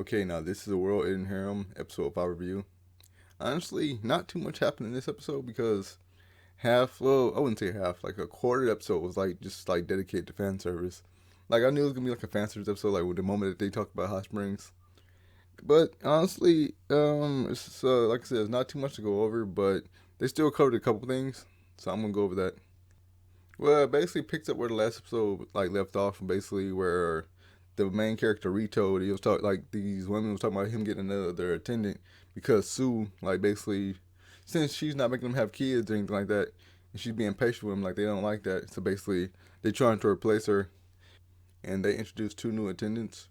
Okay, now this is a World End Harem episode 5 review. Honestly, not too much happened in this episode because well, I wouldn't say half, like a quarter of the episode was like just like dedicated to fan service. Like I knew it was gonna be like a fan service episode, like with the moment that they talk about hot springs. But honestly, it's like I said, it's not too much to go over, but they still covered a couple things, so I'm gonna go over that. Well, it basically picks up where the last episode like left off, basically where the main character Rito, he was talking like these women was talking about him getting another attendant because Sue, like basically, since she's not making them have kids or anything like that, and she's being patient with them, like they don't like that. So basically, they trying to replace her, and they introduced two new attendants.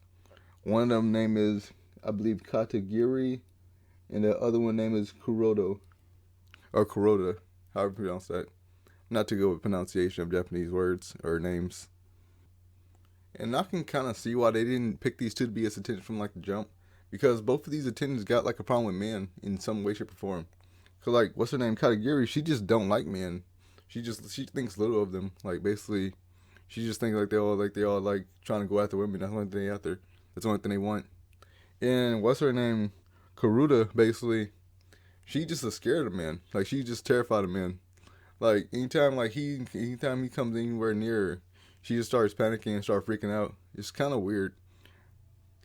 One of them name is I believe Katagiri, and the other one name is Kurodo or Kuroda, however you pronounce that. Not too good with pronunciation of Japanese words or names. And I can kind of see why they didn't pick these two to be as attendants from like the jump, because both of these attendants got like a problem with men in some way, shape, or form. Cause like what's her name, Katagiri, she just don't like men. She thinks little of them. Like basically, she just thinks like they all like trying to go after women. That's the only thing they after. That's the only thing they want. And what's her name, Karuta, basically, she just is scared of men. Like she's just terrified of men. Like anytime he comes anywhere near her, she just starts panicking and starts freaking out. It's kind of weird.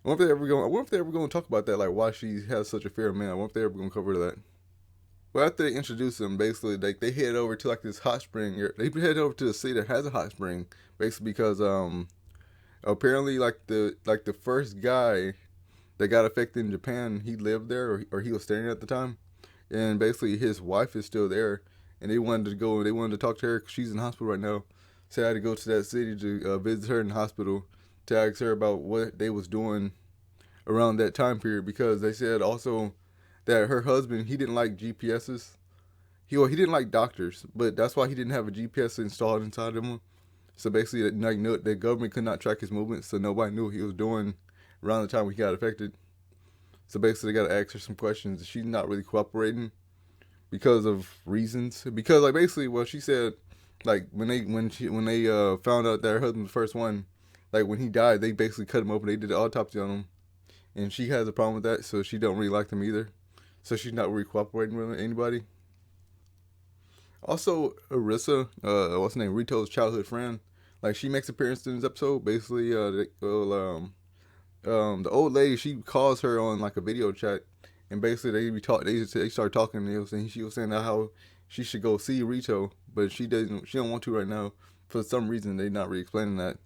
I wonder if they ever going to talk about that, like why she has such a fear of men. I wonder if they ever going to cover that. Well, after they introduce them, basically, like they head over to like this hot spring. They head over to the city that has a hot spring, basically because apparently like the first guy that got affected in Japan, he lived there or he was staying there at the time, and basically his wife is still there, and they wanted to go. They wanted to talk to her because she's in hospital right now. So I had to go to that city to visit her in the hospital to ask her about what they was doing around that time period, because they said also that her husband, he didn't like GPSs. He didn't like doctors, but that's why he didn't have a GPS installed inside of him. So basically, like no, the government could not track his movements, so nobody knew what he was doing around the time he got affected. So basically, they got to ask her some questions. She's not really cooperating because of reasons. Because like basically, well, she said like when they found out that her husband was the first one, like when he died, they basically cut him open. They did an autopsy on him, and she has a problem with that, so she don't really like them either. So she's not really cooperating with anybody. Also, Arissa, what's her name, Rito's childhood friend, like she makes appearance in this episode. Basically, the old lady, she calls her on like a video chat, and basically they start talking. And she was saying how she should go see Rito, but she don't want to right now for some reason. They not really explaining that.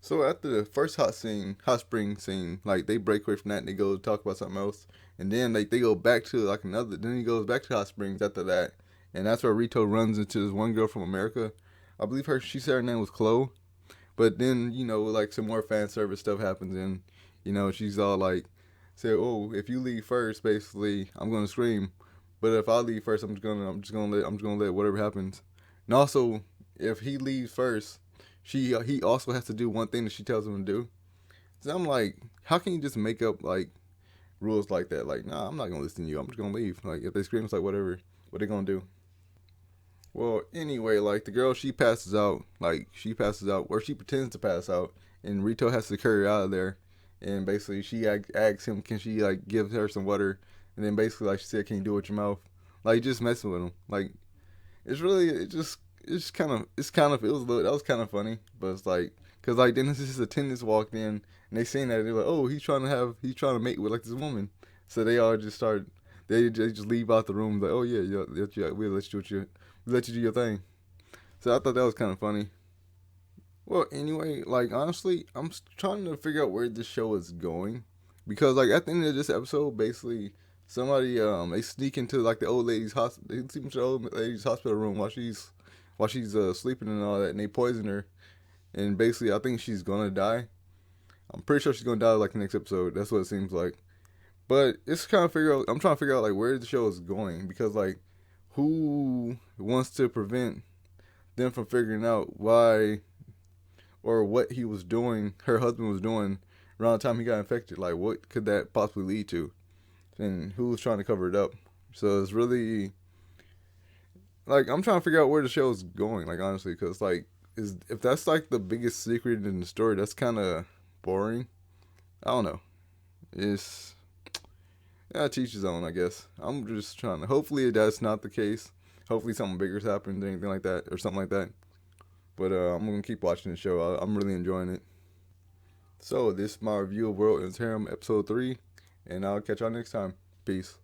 So after the first hot spring scene, like they break away from that and they go talk about something else, and then like they go back to like another. Then he goes back to hot springs after that, and that's where Rito runs into this one girl from America. I believe she said her name was Chloe. But then like some more fan service stuff happens, and she's all like, say, oh, if you leave first, basically I'm gonna scream, but if I leave first, I'm just gonna let whatever happens. And also, if he leaves first, he also has to do one thing that she tells him to do. So I'm like, how can you just make up like rules like that? Like, nah, I'm not gonna listen to you. I'm just gonna leave. Like, if they scream, it's like whatever. What they gonna do? Well, anyway, like the girl, she passes out. Like she passes out, or she pretends to pass out, and Rito has to carry her out of there. And basically, she asks him, can she like give her some water? And then basically, like she said, can you do it with your mouth? Like just messing with him. Like it was a little, that was kind of funny, but it's like because like then his attendants walked in and they seen that they're like, oh, he's trying to mate with like this woman. So they all just start they just leave out the room like, oh yeah, yeah, yeah, we'll let you do your thing. So I thought that was kind of funny. Well, anyway, like honestly, I'm trying to figure out where this show is going, because like at the end of this episode, basically somebody they sneak into like the old lady's hospital. They sneak into the old lady's hospital room while she's sleeping and all that, and they poison her. And basically, I think she's gonna die. I'm pretty sure she's gonna die like the next episode. That's what it seems like. But it's kind of figure out. I'm trying to figure out like where the show is going, because like who wants to prevent them from figuring out why or what he was doing, her husband was doing around the time he got infected. Like what could that possibly lead to, and who's trying to cover it up? So it's really like I'm trying to figure out where the show is going. Like honestly, because like is if that's like the biggest secret in the story, that's kind of boring. I don't know. It's teach his own, I guess. I'm just trying to. Hopefully that's not the case. Hopefully something bigger's happened, anything like that, or something like that. But I'm gonna keep watching the show. I'm really enjoying it. So this is my review of World End Harem episode 3, and I'll catch y'all next time. Peace.